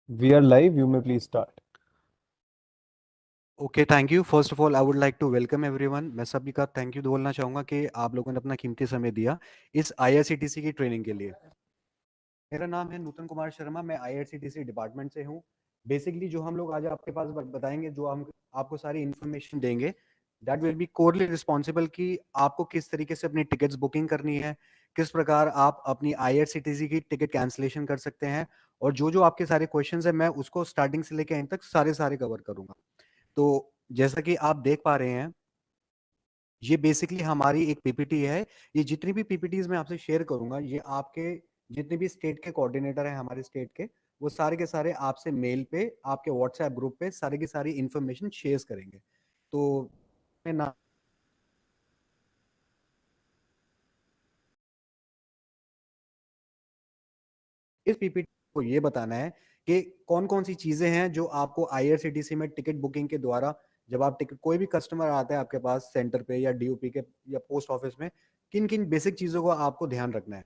We are live. You may please start. Okay, thank you. First of all I would like to welcome everyone. मैं सभी का thank you बोलना चाहूँगा कि आप लोगों ने अपना कीमती समय दिया इस आईआरसीटीसी की ट्रेनिंग के लिए। मेरा नाम है नूतन कुमार शर्मा, मैं आईआरसीटीसी डिपार्टमेंट से हूँ। बेसिकली जो हम लोग आज आपके पास बताएंगे, जो हम आपको सारी इन्फॉर्मेशन देंगे, दैट विल बी कोरली रिस्पॉन्सिबल कि आपको किस तरीके से अपनी टिकट्स बुकिंग करनी है, किस प्रकार आप अपनी आईआरसीटीसी की टिकट कैंसिलेशन कर सकते हैं, और जो जो आपके सारे क्वेश्चंस हैं मैं उसको स्टार्टिंग से लेकर एंड तक सारे सारे कवर करूंगा। तो जैसा कि आप देख पा रहे हैं, ये बेसिकली हमारी एक पीपीटी है। ये जितनी भी पीपीटीज मैं आपसे शेयर करूंगा, ये आपके जितने भी स्टेट के कोऑर्डिनेटर हैं हमारे स्टेट के, वो सारे के सारे आपसे मेल पे, आपके व्हाट्सएप ग्रुप पे सारे की सारी इंफॉर्मेशन शेयर करेंगे। तो मैं ना इस पीपीटी को ये बताना है कि कौन कौन सी चीजें हैं जो आपको आईआरसीटीसी में टिकट बुकिंग के द्वारा, जब आप टिकट, कोई भी कस्टमर आता है आपके पास सेंटर पे या डीओपी के या पोस्ट ऑफिस में, किन किन बेसिक चीजों को आपको ध्यान रखना है।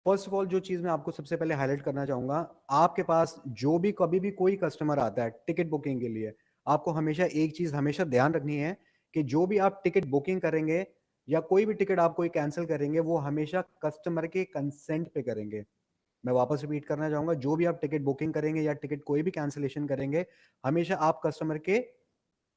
फर्स्ट ऑफ ऑल, जो चीज मैं आपको सबसे पहले हाईलाइट करना चाहूंगा, आपके पास जो भी कभी भी कोई कस्टमर आता है टिकट बुकिंग के लिए, आपको हमेशा एक चीज हमेशा ध्यान रखनी है कि जो भी आप टिकट बुकिंग करेंगे या कोई भी टिकट आप कोई कैंसिल करेंगे, वो हमेशा कस्टमर के कंसेंट पे करेंगे। मैं वापस रिपीट करना चाहूंगा, जो भी आप टिकट बुकिंग करेंगे या टिकट कोई भी कैंसिलेशन करेंगे, हमेशा आप कस्टमर के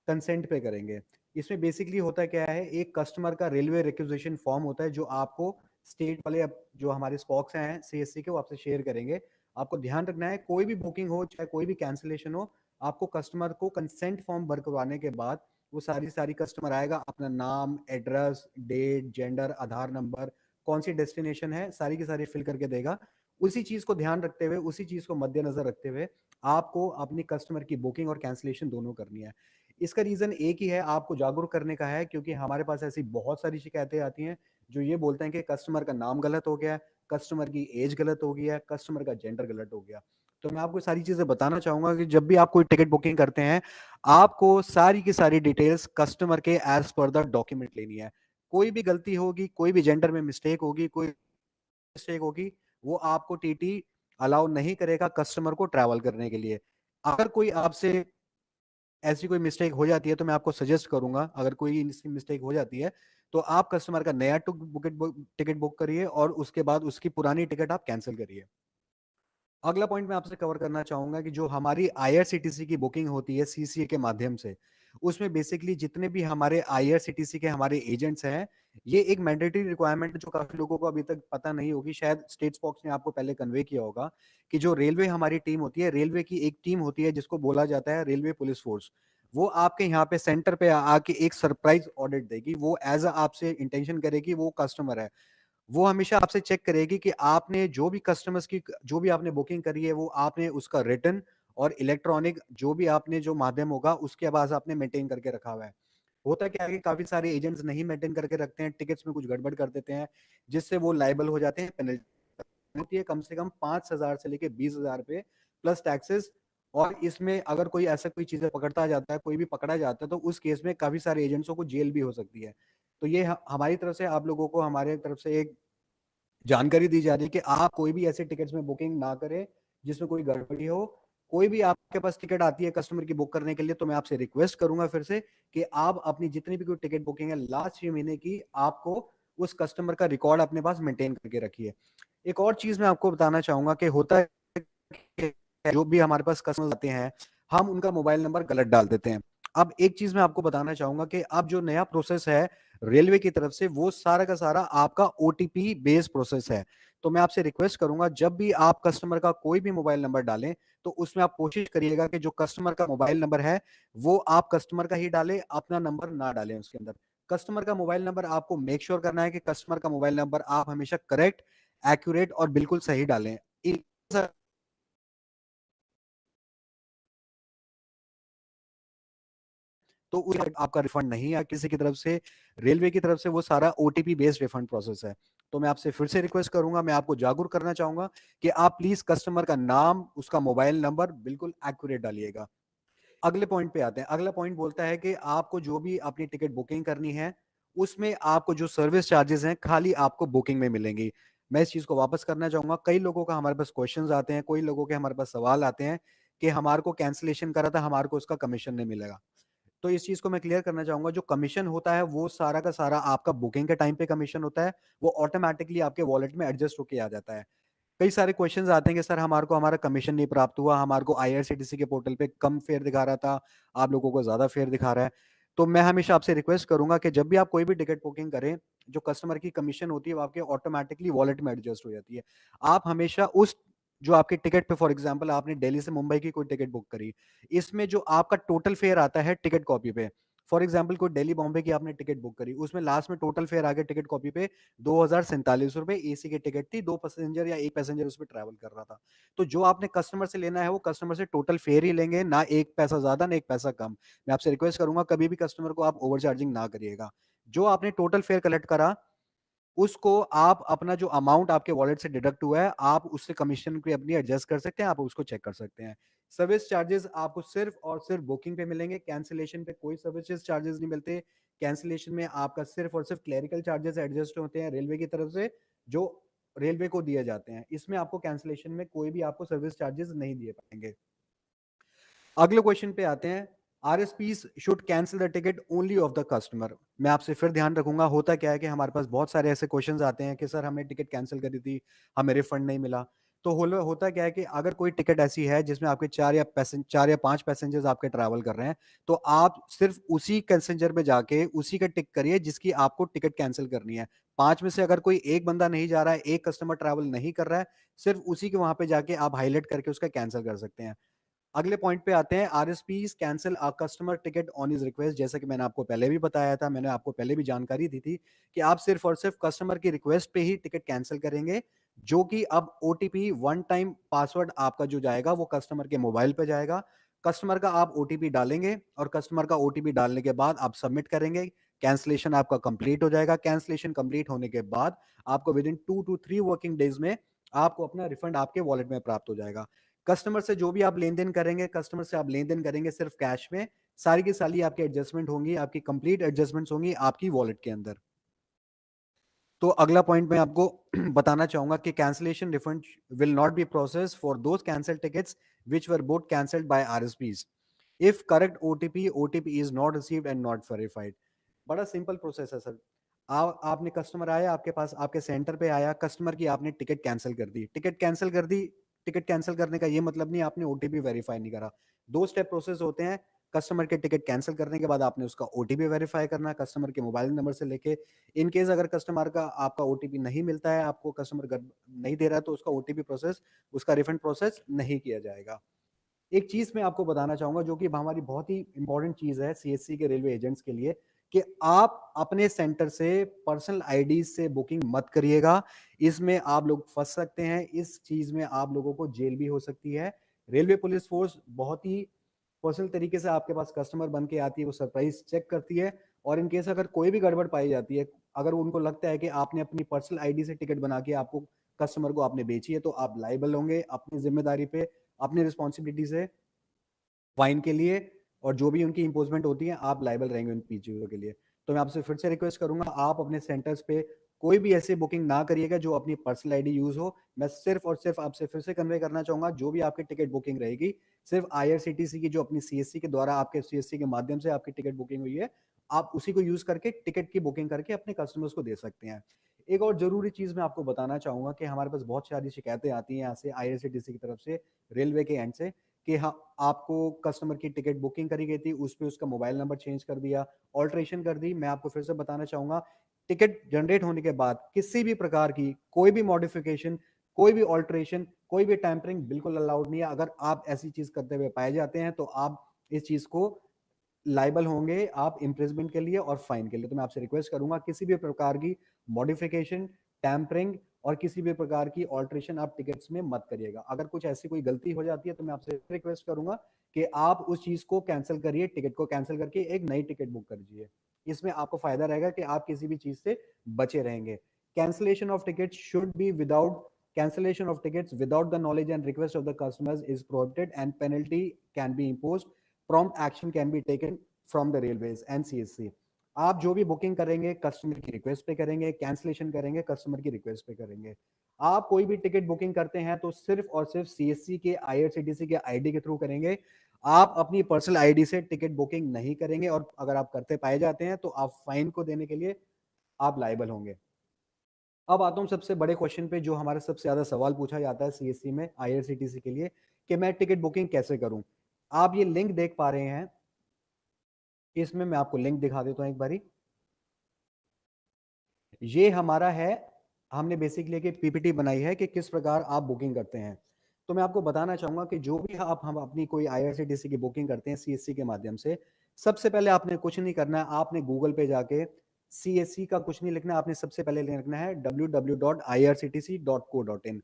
कंसेंट पे करेंगे। इसमें बेसिकली होता क्या है, एक कस्टमर का रेलवे रिक्वेजिशन फॉर्म होता है जो आपको स्टेट वाले, जो हमारे स्पॉक्स हैं सीएससी के, वो आपसे शेयर करेंगे। आपको ध्यान रखना है, कोई भी बुकिंग हो चाहे कोई भी कैंसिलेशन हो, आपको कस्टमर को कंसेंट फॉर्म भर करवाने के बाद वो सारी सारी कस्टमर आएगा, अपना नाम, एड्रेस, डेट, जेंडर, आधार नंबर, कौन सी डेस्टिनेशन है, सारी की सारी फिल करके देगा। उसी चीज को ध्यान रखते हुए, उसी चीज को मद्देनजर रखते हुए आपको अपनी कस्टमर की बुकिंग और कैंसिलेशन दोनों करनी है। इसका रीजन एक ही है, आपको जागरूक करने का है, क्योंकि हमारे पास ऐसी बहुत सारी शिकायतें आती हैं जो ये बोलते हैं कि कस्टमर का नाम गलत हो गया है, कस्टमर की एज गलत हो गया है, कस्टमर का जेंडर गलत हो गया। तो मैं आपको सारी चीजें बताना चाहूंगा कि जब भी आप कोई टिकट बुकिंग करते हैं, आपको सारी की सारी डिटेल्स कस्टमर के एज पर द डॉक्यूमेंट लेनी है। कोई भी गलती होगी, कोई भी जेंडर में मिस्टेक होगी, कोई मिस्टेक होगी, वो आपको टीटी अलाउ नहीं करेगा कस्टमर को ट्रैवल करने के लिए। अगर कोई आपसे ऐसी कोई मिस्टेक हो जाती है, तो मैं आपको सजेस्ट करूंगा, अगर कोई मिस्टेक हो जाती है, तो आप कस्टमर का नया टिकट बुक करिए और उसके बाद उसकी पुरानी टिकट आप कैंसिल करिए। अगला पॉइंट मैं आपसे कवर करना चाहूंगा कि जो हमारी आईआरसीटीसी की बुकिंग होती है सीसीए के माध्यम से, उसमें बेसिकली जितने भी हमारे आईआरसीटीसी के हमारे एजेंट्स हैं, ये एक मैंडेटरी रिक्वायरमेंट जो काफी लोगों को अभी तक पता नहीं होगी, शायद स्टेट स्पॉक्स ने आपको पहले कन्वे किया होगा, कि जो रेलवे हमारी टीम होती है, रेलवे की एक टीम होती है जिसको बोला जाता है रेलवे पुलिस फोर्स। वो आपके यहाँ पे सेंटर पे आके एक सरप्राइज ऑडिट देगी। वो एज अ आपसे इंटेंशन करेगी, वो कस्टमर है, वो हमेशा आपसे चेक करेगी कि आपने जो भी कस्टमर्स की जो भी आपने बुकिंग करी है, वो आपने उसका रिटर्न और इलेक्ट्रॉनिक जो भी आपने जो माध्यम होगा उसके आवाज आपने मेंटेन करके रखा हुआ है। होता क्या है कि काफी सारे एजेंट्स नहीं मेंटेन करके रखते हैं, टिकट्स में कुछ गड़बड़ कर देते हैं, जिससे वो लाइबल हो जाते हैं। पेनल्टी होती है कम से कम 5,000 से लेके 20,000 पे, प्लस टैक्सेस। और इसमें अगर कोई ऐसा कोई चीजें पकड़ता जाता है, कोई भी पकड़ा जाता है, तो उस केस में काफी सारे एजेंट्सों को जेल भी हो सकती है। तो ये हमारी तरफ से आप लोगों को, हमारे तरफ से एक जानकारी दी जा रही है कि आप कोई भी ऐसे टिकट्स में बुकिंग ना करें जिसमें कोई गड़बड़ी हो। कोई भी आपके पास टिकट आती है कस्टमर की बुक करने के लिए, तो मैं आपसे रिक्वेस्ट करूंगा फिर से कि आप अपनी जितनी भी कोई टिकट बुकिंग है लास्ट 6 महीने की, आपको उस कस्टमर का रिकॉर्ड अपने पास मेंटेन करके रखिए। एक और चीज मैं आपको बताना चाहूंगा कि होता है कि जो भी हमारे पास कस्टमर आते हैं, हम उनका मोबाइल नंबर गलत डाल देते हैं। अब एक चीज मैं आपको बताना चाहूंगा कि अब जो नया प्रोसेस है रेलवे की तरफ से, वो सारा का सारा आपका ओटीपी बेस्ड प्रोसेस है। तो मैं आपसे रिक्वेस्ट करूंगा, जब भी आप कस्टमर का कोई भी मोबाइल नंबर डालें, तो उसमें आप कोशिश करिएगा कि जो कस्टमर का मोबाइल नंबर है, वो आप कस्टमर का ही डालें, अपना नंबर ना डालें उसके अंदर। कस्टमर का मोबाइल नंबर आपको मेक श्योर करना है कि कस्टमर का मोबाइल नंबर आप हमेशा करेक्ट, एक्यूरेट और बिल्कुल सही डालें। तो उस आपका रिफंड नहीं आया किसी की तरफ से, रेलवे की तरफ से वो सारा ओटीपी बेस्ड रिफंड प्रोसेस है। तो मैं आपसे फिर से रिक्वेस्ट करूंगा, मैं आपको जागरूक करना चाहूंगा कि आप प्लीज कस्टमर का नाम, उसका मोबाइल नंबर बिल्कुल एक्यूरेट डालिएगा। अगले पॉइंट पे आते हैं। अगला पॉइंट बोलता है कि आपको जो भी अपनी टिकट बुकिंग करनी है, उसमें आपको जो सर्विस चार्जेस हैं खाली आपको बुकिंग में मिलेंगी। मैं इस चीज़ को वापस करना चाहूँगा। कई लोगों का हमारे पास क्वेश्चंस आते हैं, कोई लोगों के हमारे पास सवाल आते हैं कि हमारे को कैंसलेशन करा था, हमारे को उसका कमीशन नहीं मिलेगा। तो इस चीज़ को मैं क्लियर करना चाहूँगा, जो कमीशन होता है वो सारा का सारा आपका बुकिंग के टाइम पे कमीशन होता है, वो ऑटोमैटिकली आपके वॉलेट में एडजस्ट होके आ जाता है। कई सारे क्वेश्चंस आते हैं कि सर हमारे को हमारा कमीशन नहीं प्राप्त हुआ, हमारे को आईआरसीटीसी के पोर्टल पे कम फेयर दिखा रहा था, आप लोगों को ज़्यादा फेयर दिखा रहा है। तो मैं हमेशा आपसे रिक्वेस्ट करूँगा कि जब भी आप कोई भी टिकट बुकिंग करें, जो कस्टमर की कमीशन होती है वो आपके ऑटोमैटिकली वॉलेट में एडजस्ट हो जाती है। आप हमेशा उस जो आपके टिकट पे फॉर एग्ज़ाम्पल आपने दिल्ली से मुंबई की कोई टिकट बुक करी, इसमें जो आपका टोटल फेयर आता है टिकट कॉपी पे, फॉर एग्ज़ाम्पल कोई दिल्ली बॉम्बे की आपने टिकट बुक करी, उसमें लास्ट में टोटल फेयर आ गया टिकट कॉपी पे ₹2047 एसी की टिकट थी, 2 पैसेंजर या 1 पैसेंजर उसमें ट्रैवल कर रहा था। तो जो आपने कस्टमर से लेना है, वो कस्टमर से टोटल फेयर ही लेंगे, ना 1 पैसा ज़्यादा, ना 1 पैसा कम। मैं आपसे रिक्वेस्ट करूँगा कभी भी कस्टमर को आप ओवर चार्जिंग ना करिएगा। जो आपने टोटल फेयर कलेक्ट करा, उसको आप अपना जो अमाउंट आपके वॉलेट से डिडक्ट हुआ है, आप उससे कमीशन को अपनी एडजस्ट कर सकते हैं, आप उसको चेक कर सकते हैं। सर्विस चार्जेज़ आपको सिर्फ़ और सिर्फ़ बुकिंग पे मिलेंगे, कैंसलेशन पे कोई सर्विसेज़ चार्जेज़ नहीं मिलते। कैंसलेशन में आपका सिर्फ़ और सिर्फ़ क्लेरिकल चार्जेज़ एडजस्ट होते हैं रेलवे की तरफ से, जो रेलवे को दिए जाते हैं। इसमें आपको कैंसलेशन में कोई भी आपको सर्विस चार्जेज़ नहीं दिए पाएँगे। अगले क्वेश्चन पे आते हैं। RSPs should cancel the ticket only of the customer. मैं आपसे फिर ध्यान रखूँगा, होता क्या है कि हमारे पास बहुत सारे ऐसे क्वेश्चंस आते हैं कि सर हमने टिकट कैंसल करी थी, हमें रिफंड नहीं मिला। तो होता क्या है कि अगर कोई टिकट ऐसी है जिसमें आपके 4 या 5 पैसेंजर्स आपके ट्रैवल कर रहे हैं, तो आप सिर्फ़ उसी पैसेंजर पे जाके उसी का टिक करिए जिसकी आपको टिकट कैंसल करनी है। 5 में से अगर कोई 1 बंदा नहीं जा रहा है, 1 कस्टमर ट्रैवल नहीं कर रहा है, सिर्फ़ उसी के वहाँ पे जाके आप हाइलाइट करके उसका कैंसल कर सकते हैं। अगले पॉइंट पे आते हैं। RSPs cancel a customer ticket on his request. जैसा कि मैंने आपको पहले भी बताया था, मैंने आपको पहले भी जानकारी दी थी कि आप सिर्फ़ और सिर्फ़ कस्टमर की रिक्वेस्ट पे ही टिकट कैंसल करेंगे, जो कि अब ओटीपी वन टाइम पासवर्ड आपका जो जाएगा वो कस्टमर के मोबाइल पे जाएगा। कस्टमर का आप ओटीपी डालेंगे और कस्टमर का ओटीपी डालने के बाद आप सबमिट करेंगे। कैंसलेशन आपका कंप्लीट हो जाएगा। कैंसलेशन कंप्लीट होने के बाद आपको विदिन 2 टू 3 वर्किंग डेज़ में आपको अपना रिफंड आपके वॉलेट में प्राप्त हो जाएगा। कस्टमर से जो भी आप लेन-देन करेंगे, कस्टमर से आप लेन-देन करेंगे सिर्फ़ कैश में, सारी की सारी आपकी एडजस्टमेंट होंगी, आपकी कंप्लीट एडजस्टमेंट्स होंगी आपकी वॉलेट के अंदर। तो अगला पॉइंट मैं आपको बताना चाहूँगा कि cancellation refund will not be processed for those cancelled tickets which were both cancelled by RSPs if correct OTP is not received and not verified. बड़ा सिंपल प्रोसेस है सर। आपने कस्टमर आया आपके पास, आपके सेंटर पे आया, कस्टमर की आपने टिकट कैंसल कर दी। टिकट कैंसल कर दी, टिकट कैंसल करने का ये मतलब नहीं आपने ओटीपी वेरीफाई नहीं करा। 2 स्टेप प्रोसेस होते हैं। कस्टमर के टिकट कैंसल करने के बाद आपने उसका ओटीपी वेरीफाई करना है, कस्टमर के मोबाइल नंबर से लेके इन केस अगर कस्टमर का आपका ओटीपी नहीं मिलता है, आपको कस्टमर नहीं दे रहा है, तो उसका ओटीपी प्रोसेस, उसका रिफंड प्रोसेस नहीं किया जाएगा। एक चीज़ मैं आपको बताना चाहूँगा जो कि हमारी बहुत ही इम्पोर्टेंट चीज़ है सीएससी के रेलवे एजेंट्स के लिए, कि आप अपने सेंटर से पर्सनल आईडी से बुकिंग मत करिएगा। इसमें आप लोग फँस सकते हैं, इस चीज़ में आप लोगों को जेल भी हो सकती है। रेलवे पुलिस फ़ोर्स बहुत ही पर्सनल तरीके से आपके पास कस्टमर बन के आती है, वो सरप्राइज़ चेक करती है और इन केस अगर कोई भी गड़बड़ पाई जाती है, अगर उनको लगता है कि आपने अपनी पर्सनल आईडी से टिकट बना के आपको कस्टमर को आपने बेची है, तो आप लायबल होंगे अपनी ज़िम्मेदारी पे, अपनी रिस्पॉन्सिबिलिटी से फाइन के लिए और जो भी उनकी इम्पोजमेंट होती है, आप लायबल रहेंगे उन चीज़ों के लिए। तो मैं आपसे फिर से रिक्वेस्ट करूँगा, आप अपने सेंटर्स पे कोई भी ऐसी बुकिंग ना करिएगा जो अपनी पर्सनल आईडी यूज़ हो। मैं सिर्फ़ और सिर्फ़ आपसे फिर से कन्वे करना चाहूँगा, जो भी आपकी टिकट बुकिंग रहेगी, सिर्फ़ आईआरसीटीसी की जो अपनी सीएससी के द्वारा आपके सीएससी के माध्यम से आपकी टिकट बुकिंग हुई है, आप उसी को यूज़ करके टिकट की बुकिंग करके अपने कस्टमर्स को दे सकते हैं। एक और ज़रूरी चीज़ मैं आपको बताना चाहूँगा कि हमारे पास बहुत सारी शिकायतें आती हैं यहाँ से आईआरसीटीसी की तरफ से, रेलवे के एंड से, कि हाँ, आपको कस्टमर की टिकट बुकिंग करी गई थी, उसपे उसका मोबाइल नंबर चेंज कर दिया, ऑल्टरेशन कर दी। मैं आपको फिर से बताना चाहूँगा, टिकट जनरेट होने के बाद किसी भी प्रकार की कोई भी मॉडिफिकेशन, कोई भी ऑल्टरेशन, कोई भी टैम्परिंग बिल्कुल अलाउड नहीं है। अगर आप ऐसी चीज़ करते हुए पाए जाते हैं, तो आप इस चीज़ को लायबल होंगे आप इम्प्रिजमेंट के लिए और फाइन के लिए। तो मैं आपसे रिक्वेस्ट करूँगा किसी भी प्रकार की मॉडिफिकेशन, टैम्परिंग और किसी भी प्रकार की ऑल्टरेशन आप टिकट्स में मत करिएगा। अगर कुछ ऐसी कोई गलती हो जाती है तो मैं आपसे रिक्वेस्ट करूँगा कि आप उस चीज़ को कैंसल करिए, टिकट को कैंसल करके एक नई टिकट बुक कर दीजिए। इसमें आपको फ़ायदा रहेगा कि आप किसी भी चीज़ से बचे रहेंगे। Cancellation of tickets should be without cancellation of tickets without the knowledge and request of the customers is prohibited and penalty can be imposed. Prompt action can be taken from the railways and CSC. आप जो भी booking करेंगे customer की request पे करेंगे, cancellation करेंगे customer की request पे करेंगे। आप कोई भी टिकट बुकिंग करते हैं तो सिर्फ और सिर्फ सीएससी के, आईआरसीटीसी के आईडी के थ्रू करेंगे। आप अपनी पर्सनल आईडी से टिकट बुकिंग नहीं करेंगे, और अगर आप करते पाए जाते हैं तो आप फाइन को देने के लिए आप लायबल होंगे। अब आता हूँ सबसे बड़े क्वेश्चन पे, जो हमारा सबसे ज्यादा सवाल पूछा जाता है सीएससी में आईआरसीटीसी के लिए, कि मैं टिकट बुकिंग कैसे करूं। आप ये लिंक देख पा रहे हैं, इसमें मैं आपको लिंक दिखा देता हूं एक बारी। ये हमारा है, हमने बेसिकली एक पीपीटी बनाई है कि किस प्रकार आप बुकिंग करते हैं। तो मैं आपको बताना चाहूंगा कि जो भी आप हम अपनी कोई आईआरसीटीसी की बुकिंग करते हैं सीएससी के माध्यम से, सबसे पहले आपने कुछ नहीं करना है, आपने गूगल पे जाके सीएससी का कुछ नहीं लिखना है, आपने सबसे पहले लिखना है www.irctc.co.in।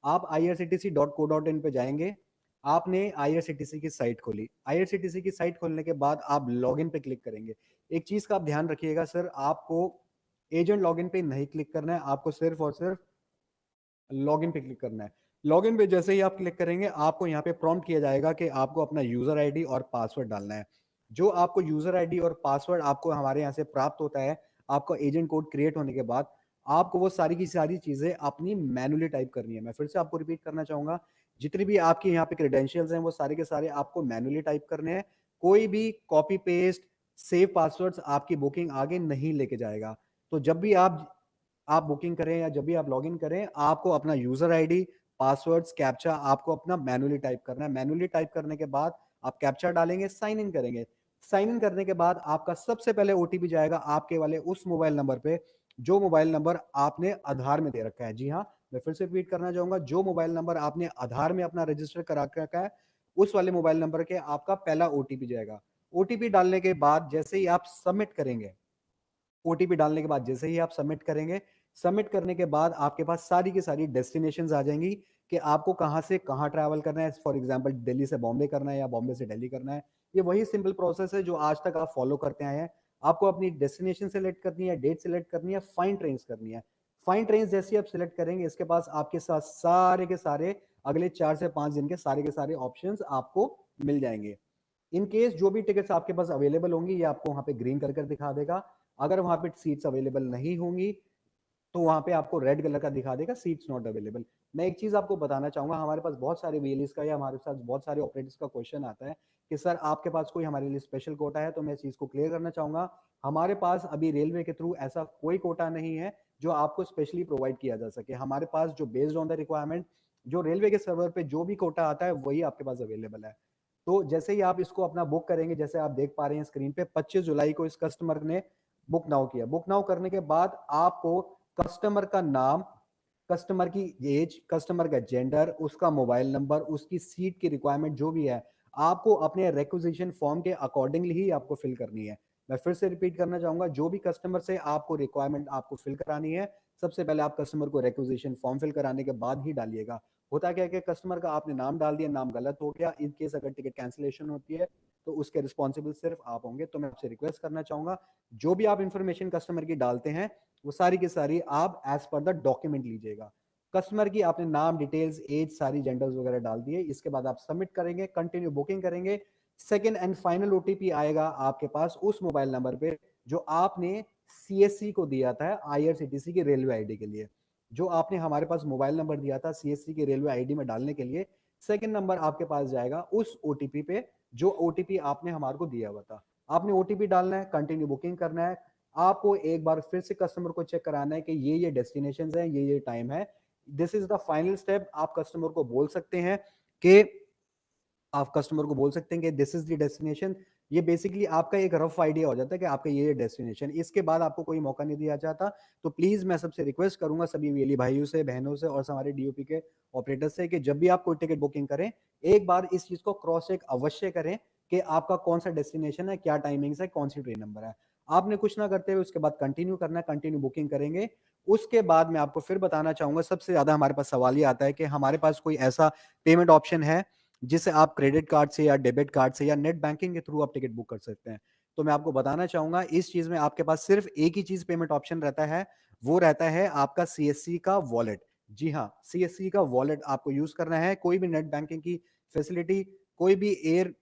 आप irctc.co.in पे जाएंगे, आपने आईआरसीटीसी की साइट खोली, आईआरसीटीसी की साइट खोलने के बाद आप लॉगिन पे क्लिक करेंगे। एक चीज का आप ध्यान रखिएगा सर, आपको एजेंट लॉगिन पे नहीं क्लिक करना है, आपको सिर्फ और सिर्फ लॉगिन पे क्लिक करना है। लॉगिन पे जैसे ही आप क्लिक करेंगे, आपको यहाँ पे प्रॉम्प्ट किया जाएगा कि आपको अपना यूजर आईडी और पासवर्ड डालना है। जो आपको यूजर आईडी और पासवर्ड आपको हमारे यहाँ से प्राप्त होता है, आपका एजेंट कोड क्रिएट होने के बाद, आपको वो सारी की सारी चीजें अपनी मैनुअली टाइप करनी है। मैं फिर से आपको रिपीट करना चाहूंगा, जितनी भी आपकी यहाँ पे क्रेडेंशियल्स हैं वो सारे के सारे आपको मैनुअली टाइप करने हैं। कोई भी कॉपी पेस्ट सेव पासवर्ड्स आपकी बुकिंग आगे नहीं लेके जाएगा। तो जब भी आप बुकिंग करें या जब भी आप लॉगिन करें, आपको अपना यूजर आईडी, पासवर्ड्स, कैप्चा आपको अपना मैनुअली टाइप करना है। मैनुअली टाइप करने के बाद आप कैप्चा डालेंगे, साइन इन करेंगे। साइन इन करने के बाद आपका सबसे पहले ओटीपी जाएगा आपके वाले उस मोबाइल नंबर पे, जो मोबाइल नंबर आपने आधार में दे रखा है। जी हाँ, मैं फिर से रिपीट करना चाहूंगा, जो मोबाइल नंबर आपने आधार में अपना रजिस्टर करा के रखा है, उस वाले मोबाइल नंबर के आपका पहला ओटीपी जाएगा। ओटीपी डालने के बाद जैसे ही आप सबमिट करेंगे, ओटीपी डालने के बाद जैसे ही आप सबमिट करेंगे, सबमिट करने के बाद आपके पास सारी की सारी डेस्टिनेशंस आ जाएंगी कि आपको कहाँ से कहाँ ट्रैवल करना है। फॉर एग्जांपल दिल्ली से बॉम्बे करना है या बॉम्बे से दिल्ली करना है। ये वही सिंपल प्रोसेस है जो आज तक आप फॉलो करते आए हैं। आपको अपनी डेस्टिनेशन सेलेक्ट करनी है, डेट सेलेक्ट करनी है, फाइन ट्रेन करनी है। फाइन ट्रेन जैसी आप सिलेक्ट करेंगे, इसके पास आपके साथ सारे के सारे अगले 4 से 5 दिन के सारे ऑप्शन आपको मिल जाएंगे। इन केस जो भी टिकट्स आपके पास अवेलेबल होंगी, ये आपको वहां पे ग्रीन कर दिखा देगा। अगर वहां पे सीट्स अवेलेबल नहीं होंगी तो वहां पे आपको रेड कलर का दिखा देगा, सीट्स नॉट अवेलेबल। मैं एक चीज आपको बताना चाहूंगा, हमारे पास बहुत सारे वीएलएस का या हमारे साथ बहुत सारे ऑपरेटर्स का क्वेश्चन आता है कि सर आपके पास कोई हमारे लिए स्पेशल कोटा है। तो मैं इस चीज को क्लियर करना चाहूंगा, हमारे पास अभी रेलवे के थ्रू ऐसा कोई कोटा नहीं है जो आपको स्पेशली प्रोवाइड किया जा सके। हमारे पास जो बेस्ड ऑन द रिक्वायरमेंट, जो रेलवे के सर्वर पे जो भी कोटा आता है वही आपके पास अवेलेबल है। तो जैसे ही आप इसको अपना बुक करेंगे, जैसे आप देख पा रहे हैं स्क्रीन पे, 25 जुलाई को इस कस्टमर ने बुक नाउ किया। बुक नाउ करने के बाद आपको कस्टमर का नाम, कस्टमर की एज, कस्टमर का जेंडर, उसका मोबाइल नंबर, उसकी सीट की रिक्वायरमेंट जो भी है, आपको अपने रिक्वेजिशन फॉर्म के अकॉर्डिंगली ही आपको फिल करनी है। मैं फिर से रिपीट करना चाहूंगा, जो भी कस्टमर से आपको रिक्वायरमेंट आपको फिल करानी है, सबसे पहले आप कस्टमर को रिक्वेजिशन फॉर्म फिल कराने के बाद ही डालिएगा। होता क्या है कि कस्टमर का आपने नाम डाल दिया, नाम गलत हो गया, इन केस अगर टिकट कैंसिलेशन होती है तो उसके रिस्पॉन्सिबल सिर्फ आप होंगे। तो मैं आपसे रिक्वेस्ट करना चाहूंगा, जो भी आप इंफॉर्मेशन कस्टमर की डालते हैं वो सारी की सारी आप एज पर द डॉक्यूमेंट लीजिएगा। कस्टमर की आपने नाम, डिटेल्स, एज, सारी जेंडर्स वगैरह डाल दिए, इसके बाद आप सबमिट करेंगे, कंटिन्यू बुकिंग करेंगे। सेकेंड एंड फाइनल ओटीपी आएगा आपके पास उस मोबाइल नंबर पे जो आपने सीएससी को दिया था आईआरसीटीसी की रेलवे आईडी के लिए। जो आपने हमारे पास मोबाइल नंबर दिया था सीएससी की रेलवे आईडी में डालने के लिए, सेकंड नंबर आपके पास जाएगा उस ओटीपी पे जो ओटीपी आपने हमारे को दिया हुआ था। आपने ओटीपी डालना है, कंटिन्यू बुकिंग करना है। आपको एक बार फिर से कस्टमर को चेक कराना है कि ये डेस्टिनेशंस हैं, ये टाइम है। This is the final step. आप कस्टमर को बोल सकते हैं कि दिस इज द डेस्टिनेशन। ये बेसिकली आपका एक रफ आइडिया हो जाता है कि आपका ये डेस्टिनेशन। इसके बाद आपको कोई मौका नहीं दिया जाता। तो प्लीज मैं सबसे रिक्वेस्ट करूंगा सभी वेली भाइयों से, बहनों से और हमारे डीओपी के ऑपरेटर से कि जब भी आप कोई टिकट बुकिंग करें, एक बार इस चीज को क्रॉस चेक अवश्य करें कि आपका कौन सा डेस्टिनेशन है, क्या टाइमिंग्स है, कौन सी ट्रेन नंबर है। आपने कुछ ना करते हुए उसके बाद कंटिन्यू करना है, कंटिन्यू बुकिंग करेंगे। उसके बाद मैं आपको फिर बताना चाहूंगा, सबसे ज्यादा हमारे पास सवाल ये आता है कि हमारे पास कोई ऐसा पेमेंट ऑप्शन है जिसे आप क्रेडिट कार्ड से या डेबिट कार्ड से या नेट बैंकिंग के थ्रू आप टिकट बुक कर सकते हैं। तो मैं आपको बताना चाहूंगा, इस चीज में आपके पास सिर्फ एक ही चीज पेमेंट ऑप्शन रहता है, वो रहता है आपका सीएससी का वॉलेट। जी हाँ, सीएससी का वॉलेट आपको यूज करना है। कोई भी नेट बैंकिंग की फैसिलिटी, कोई भी एयर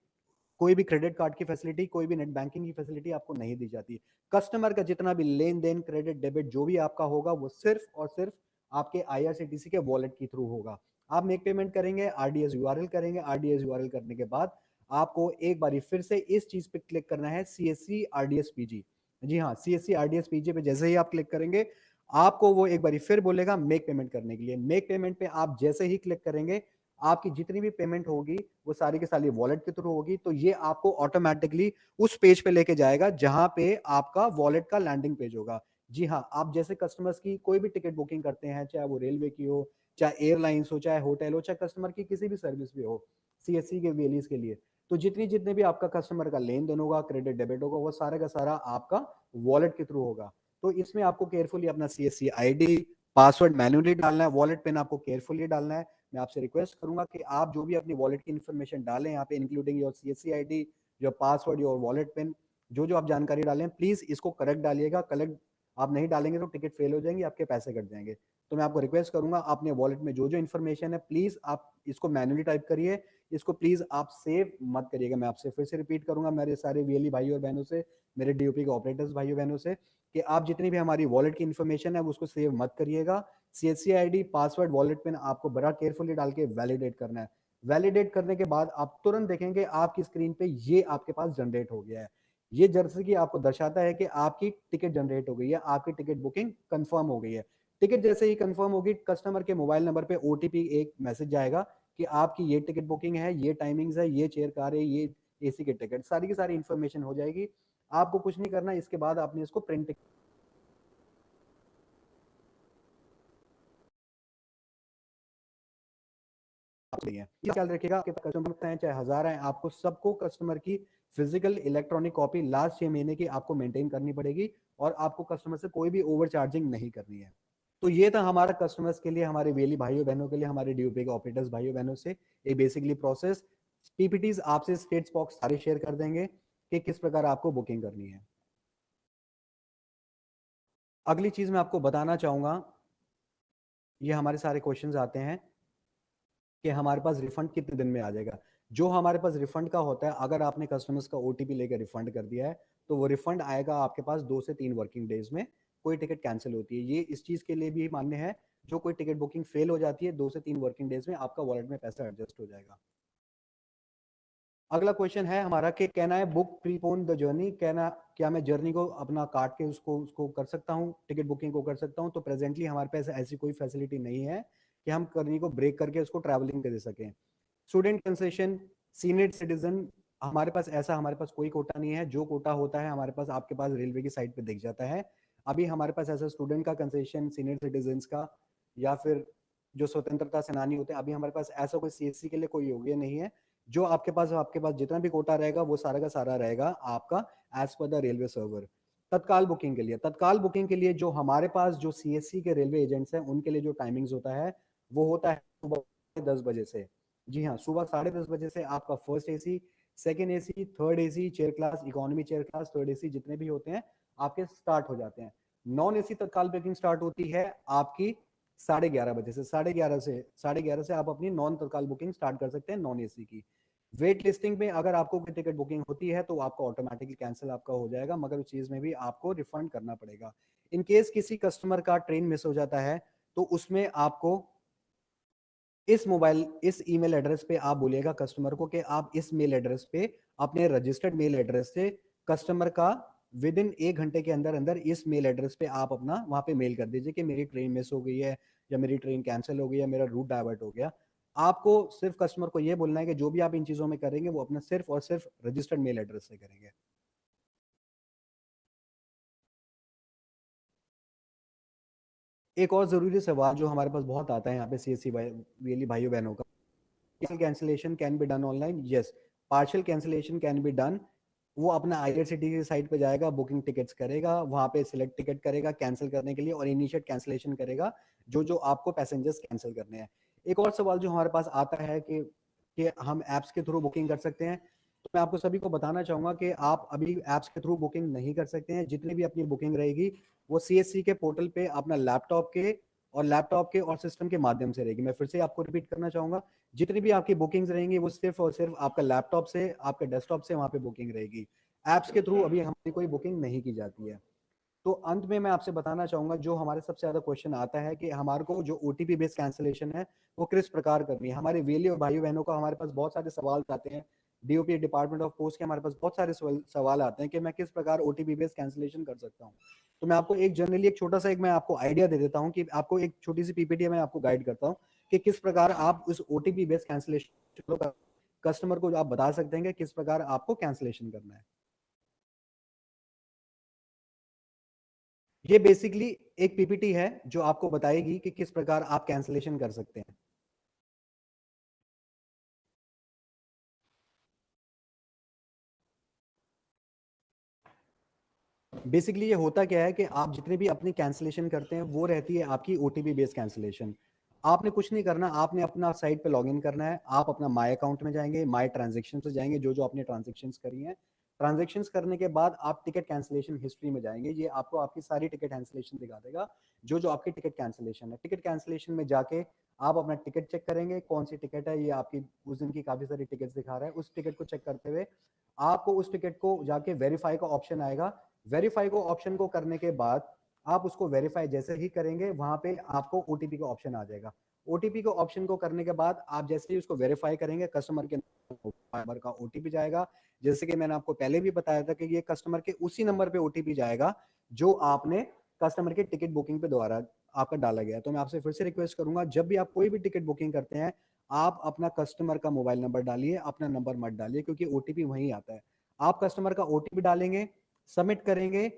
कोई भी क्रेडिट कार्ड की फैसिलिटी, कोई भी नेट बैंकिंग की फैसिलिटी आपको नहीं दी जाती। कस्टमर का जितना भी लेन देन, क्रेडिट डेबिट जो भी आपका होगा वो सिर्फ और सिर्फ आपके IRCTC के वॉलेट के थ्रू होगा। आप मेक पेमेंट करेंगे, RDS URL करेंगे, RDS URL करने के बाद आपको एक बारी फिर से इस चीज पे क्लिक करना है, CSC RDS PG। जी हाँ, CSC RDS PG पे जैसे ही आप क्लिक करेंगे आपको वो एक बारी फिर बोलेगा मेक पेमेंट करने के लिए। मेक पेमेंट पे आप जैसे ही क्लिक करेंगे आपकी जितनी भी पेमेंट होगी वो सारी की सारी वॉलेट के थ्रू होगी। तो ये आपको ऑटोमेटिकली उस पेज पे लेके जाएगा जहां पे आपका वॉलेट का लैंडिंग पेज होगा। जी हाँ, आप जैसे कस्टमर्स की कोई भी टिकट बुकिंग करते हैं, चाहे वो रेलवे की हो, चाहे एयरलाइंस हो, चाहे होटल हो, चाहे कस्टमर की किसी भी सर्विस भी हो, CSC के वेलीज के लिए, तो जितने भी आपका कस्टमर का लेन देन होगा, क्रेडिट डेबिट होगा, वो सारा का सारा आपका वॉलेट के थ्रू होगा। तो इसमें आपको केयरफुली अपना CSC ID, पासवर्ड मैन्युअली डालना है, वॉलेट पिन आपको केयरफुली डालना है। मैं आपसे रिक्वेस्ट करूंगा कि आप जो भी अपनी वॉलेट की इन्फॉर्मेशन डालें यहाँ पे, including your CSC ID, your password, your wallet pin, जो जो आप जानकारी डालें प्लीज इसको करेक्ट डालिएगा। करेक्ट आप नहीं डालेंगे तो टिकट फेल हो जाएंगे, आपके पैसे कट जाएंगे। तो मैं आपको रिक्वेस्ट करूंगा अपने वॉलेट में जो जो इन्फॉर्मेशन है प्लीज आप इसको मैन्युअली टाइप करिए, इसको प्लीज आप सेव मत करिएगा। मैं आपसे फिर से रिपीट करूंगा मेरे सारे VLE भाई और बहनों से, मेरे DOP के ऑपरेटर्स भाइयों बहनों से, कि आप जितनी भी हमारी वॉलेट की इन्फॉर्मेशन है उसको सेव मत करिएगा। CSC ID, password, wallet pin आपको बड़ा केयरफुली डाल के वैलिडेट करना है। वैलिडेट करने के बाद आप तुरंत देखेंगे आपकी स्क्रीन पे ये आपके पास जनरेट हो गया है। ये जर्सी की आपको दर्शाता है कि आपकी टिकट जनरेट हो गई है, आपकी टिकट बुकिंग कंफर्म हो गई है। टिकट जैसे ही कंफर्म होगी कस्टमर के मोबाइल नंबर पे OTP एक मैसेज जाएगा कि आपकी ये टिकट बुकिंग है, ये टाइमिंग्स है, ये चेयर कार है, ये AC के टिकट, सारी की सारी इंफॉर्मेशन हो जाएगी। आपको कुछ नहीं करना, इसके बाद आपने इसको प्रिंट है। ख्याल रखिएगा आपके कस्टमर हैं चाहे 1000 हैं, आपको सबको कस्टमर की फिजिकल इलेक्ट्रॉनिक कॉपी लास्ट 6 महीने की आपको मेंटेन करनी पड़ेगी और आपको कस्टमर से कोई भी ओवर चार्जिंग नहीं करनी है। तो ये था हमारा कस्टमर्स के लिए, हमारे वेली भाइयों बहनों के लिए, हमारे DOP के ऑपरेटर्स भाइयों बहनों से ये बेसिकली प्रोसेस। PPTs आपसे स्टेट्स बॉक्स सारे शेयर कर देंगे कि किस प्रकार आपको बुकिंग करनी है। अगली चीज मैं आपको बताना चाहूंगा, ये हमारे सारे क्वेश्चंस आते हैं कि हमारे पास रिफंड कितने दिन में आ जाएगा। जो हमारे पास रिफंड का होता है, अगर आपने कस्टमर्स का OTP लेकर रिफंड कर दिया है तो वो रिफंड आएगा आपके पास 2 से 3 वर्किंग डेज में। कोई टिकट कैंसिल होती है, ये इस चीज के लिए भी मान्य है, जो कोई टिकट बुकिंग फेल हो जाती है 2 से 3 वर्किंग डेज में आपका वॉलेट में पैसा एडजस्ट हो जाएगा। अगला क्वेश्चन है हमारा कि can I book prepone the journey, क्या मैं जर्नी को अपना काट के उसको उसको कर सकता हूँ, टिकट बुकिंग को कर सकता हूँ। तो प्रेजेंटली हमारे पास ऐसी कोई फैसिलिटी नहीं है कि हम जर्नी को ब्रेक करके उसको ट्रैवलिंग कर दे सकें। स्टूडेंट कंसेशन, सीनियर सिटीजन, हमारे पास कोई कोटा नहीं है। जो कोटा होता है हमारे पास, आपके पास रेलवे की साइट पे दिख जाता है। अभी हमारे पास ऐसा स्टूडेंट का कंसेशन, सीनियर सिटीजन का, या फिर जो स्वतंत्रता सेनानी होते हैं, अभी हमारे पास ऐसा कोई CSC के लिए कोई योग्य नहीं है। जो आपके पास जितना भी कोटा रहेगा वो सारा का सारा रहेगा आपका as per the railway server. Tatkal booking के लिए जो हमारे पास जो CSC के रेलवे एजेंट्स हैं उनके लिए जो टाइमिंग्स होता है वो होता है सुबह 10 बजे से। जी हाँ, सुबह 10:30 बजे से आपका first AC, second AC, third AC, chair class, economy chair class, third AC जितने भी होते हैं आपके स्टार्ट हो जाते हैं। नॉन AC तत्काल बुकिंग स्टार्ट होती है आपकी 11:30 बजे से। साढ़े ग्यारह से आप अपनी नॉन तत्काल बुकिंग स्टार्ट कर सकते हैं नॉन AC की। वेट लिस्टिंग में अगर आपको कोई टिकट बुकिंग होती है तो आपका ऑटोमेटिकली कैंसिल आपका हो जाएगा, मगर उस चीज में भी आपको रिफंड करना पड़ेगा। इन केस किसी कस्टमर का ट्रेन मिस हो जाता है तो उसमें आपको इस ईमेल एड्रेस पे आप बोलिएगा कस्टमर को कि आप इस मेल एड्रेस पे अपने रजिस्टर्ड मेल एड्रेस से कस्टमर का विद इन 1 घंटे के अंदर अंदर इस मेल एड्रेस पे आप अपना वहां पे मेल कर दीजिए कि मेरी ट्रेन मिस हो गई है, या मेरी ट्रेन कैंसिल हो गई है, मेरा रूट डाइवर्ट हो गया। आपको सिर्फ कस्टमर को यह बोलना है कि जो भी आप इन चीजों में करेंगे वो अपना सिर्फ और सिर्फ रजिस्टर्ड मेल एड्रेस से करेंगे। एक और जरूरी सवाल जो हमारे पास बहुत आता है यहाँ पे CSC VLE भाइयों बहनों का, partial cancellation can be done online? Yes, partial cancellation can be done। वो अपना IRCTC साइट पे जाएगा, बुकिंग टिकट्स करेगा, वहां पे सिलेक्ट टिकट करेगा कैंसिल करने के लिए और इनिशिएट कैंसिलेशन करेगा जो जो आपको पैसेंजर्स कैंसिल करने हैं। एक और सवाल जो हमारे पास आता है कि हम एप्स के थ्रू बुकिंग कर सकते हैं, तो मैं आपको सभी को बताना चाहूंगा कि आप अभी एप्स के थ्रू बुकिंग नहीं कर सकते हैं। जितनी भी अपनी बुकिंग रहेगी वो CSC के पोर्टल पे अपना लैपटॉप के और लैपटॉप के और सिस्टम के माध्यम से रहेगी। मैं फिर से आपको रिपीट करना चाहूंगा, जितनी भी आपकी बुकिंग्स रहेंगी वो सिर्फ और सिर्फ आपका लैपटॉप से, आपके डेस्कटॉप से वहां पे बुकिंग रहेगी। ऐप्स के थ्रू अभी हमारी कोई बुकिंग नहीं की जाती है। तो अंत में मैं आपसे बताना चाहूंगा, जो हमारे सबसे ज्यादा क्वेश्चन आता है कि हमारे को जो ओटीपी बेस्ड कैंसिलेशन है वो किस प्रकार करनी है। हमारे वेली और भाई बहनों का हमारे पास बहुत सारे सवाल आते हैं, डीओपी डिपार्टमेंट ऑफ पोस्ट के हमारे पास बहुत सारे सवाल आते हैं कि मैं किस प्रकार ओटीपी बेस्ड कैंसिलेशन कर सकता हूँ। तो मैं आपको एक जनरली एक छोटा सा एक मैं आपको आइडिया दे देता हूँ कि आपको एक छोटी सी पीपीटी में आपको गाइड करता हूँ कि किस प्रकार आप उस ओटीपी बेस्ड कैंसिलेशन कस्टमर को आप बता सकते हैं कि किस प्रकार आपको कैंसिलेशन करना है। ये बेसिकली एक पीपीटी है जो आपको बताएगी कि किस प्रकार आप कैंसिलेशन कर सकते हैं। बेसिकली ये होता क्या है कि आप जितने भी अपनी कैंसिलेशन करते हैं वो रहती है आपकी ओटीपी बेस्ड कैंसिलेशन। आपने कुछ नहीं करना, आपने अपना साइट पे लॉगिन करना है, आप अपना माई अकाउंट में जाएंगे, माई ट्रांजेक्शन पे जाएंगे, जो जो आपने ट्रांजेक्शन करी हैं। ट्रांजेक्शन करने के बाद आप टिकट कैंसिलेशन हिस्ट्री में जाएंगे, ये आपको आपकी सारी टिकट कैंसिलेशन दिखा देगा, जो जो आपकी टिकट कैंसिलेशन है। टिकट कैंसिलेशन में जाके आप अपना टिकट चेक करेंगे, कौन सी टिकट है, ये आपकी उस दिन की काफी सारी टिकट दिखा रहा है। उस टिकट को चेक करते हुए आपको उस टिकट को जाके वेरीफाई का ऑप्शन आएगा। वेरीफाई को ऑप्शन को करने के बाद आप उसको वेरीफाई जैसे ही करेंगे वहां पे आपको ओटीपी का ऑप्शन आ जाएगा। ओटीपी को ऑप्शन को करने के बाद आप जैसे ही उसको वेरीफाई करेंगे कस्टमर के नंबर का ओटीपी जाएगा। जैसे कि मैंने आपको पहले भी बताया था कि ये कस्टमर के उसी नंबर पे ओटीपी जाएगा जो आपने कस्टमर के टिकट बुकिंग पे द्वारा आपका डाला गया। तो मैं आपसे फिर से रिक्वेस्ट करूंगा, जब भी आप कोई भी टिकट बुकिंग करते हैं आप अपना कस्टमर का मोबाइल नंबर डालिए, अपना नंबर मत डालिए, क्योंकि ओटीपी वहीं आता है। आप कस्टमर का ओटीपी डालेंगे, सबमिट करेंगे,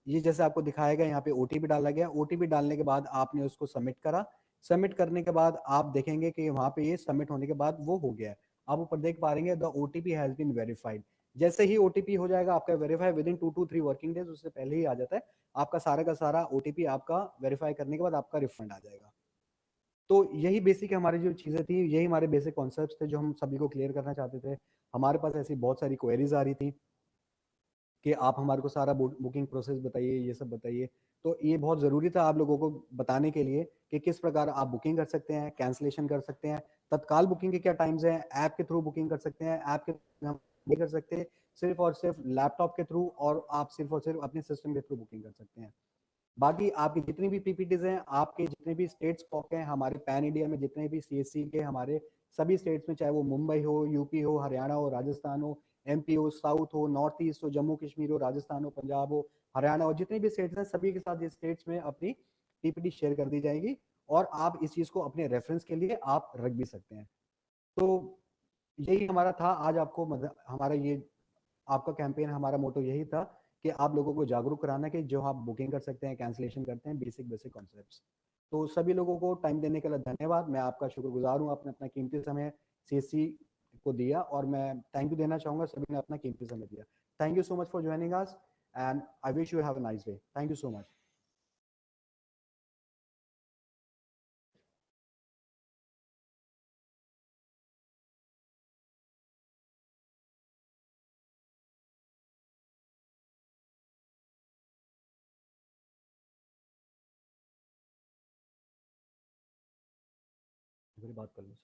ये जैसे आपको दिखाएगा यहाँ पे ओटीपी डाला गया। ओटीपी डालने के बाद आपने उसको सबमिट करा, सबमिट करने के बाद आप देखेंगे कि वहां पे ये सबमिट होने के बाद वो हो गया है। आप ऊपर देख पा रहे हैं the OTP has been verified. जैसे ही ओटीपी हो जाएगा आपका verify within 2 to 3 working days, उससे पहले ही आ जाता है, आपका सारा का सारा ओटीपी आपका वेरीफाई करने के बाद आपका रिफंड आ जाएगा। तो यही बेसिक हमारी जो चीजें थी, यही हमारे बेसिक कॉन्सेप्ट थे जो हम सभी को क्लियर करना चाहते थे। हमारे पास ऐसी बहुत सारी क्वेरीज आ रही थी कि आप हमारे को सारा बुकिंग प्रोसेस बताइए, ये सब बताइए। तो ये बहुत ज़रूरी था आप लोगों को बताने के लिए कि किस प्रकार आप बुकिंग कर सकते हैं, कैंसिलेशन कर सकते हैं, तत्काल बुकिंग के क्या टाइम्स हैं, ऐप के थ्रू बुकिंग कर सकते हैं, ऐप के हम नहीं कर सकते, सिर्फ और सिर्फ लैपटॉप के थ्रू, और आप सिर्फ और सिर्फ अपने सिस्टम के थ्रू बुकिंग कर सकते हैं। बाकी आपकी जितनी भी पीपीटीज हैं, आपके जितने भी स्टेट्स कॉक हैं हमारे पैन इंडिया में, जितने भी सीएससी के हमारे सभी स्टेट्स में, चाहे वो मुंबई हो, यूपी हो, हरियाणा हो, राजस्थान हो, एमपी हो, साउथ हो, नॉर्थ ईस्ट हो, जम्मू कश्मीर हो, राजस्थान हो, पंजाब हो, हरियाणा हो, जितने भी स्टेट्स हैं सभी के साथ ये स्टेट्स में अपनी पीपीटी शेयर कर दी जाएगी, और आप इस चीज को अपने रेफरेंस के लिए आप रख भी सकते हैं। तो यही हमारा था आज आपको हमारा ये आपका कैंपेन, हमारा मोटो यही था कि आप लोगों को जागरूक कराना कि जो आप बुकिंग कर सकते हैं, कैंसिलेशन करते हैं, बेसिक बेसिक कॉन्सेप्ट्स। तो सभी लोगों को टाइम देने के लिए धन्यवाद। मैं आपका शुक्रगुजार हूँ, आपने अपना कीमती समय सीएससी को दिया, और मैं थैंक यू देना चाहूंगा सभी ने अपना कीमती समय दिया। Thank you so much for joining us, and I wish you have a nice day. Thank you so much. मेरी बात कर लो।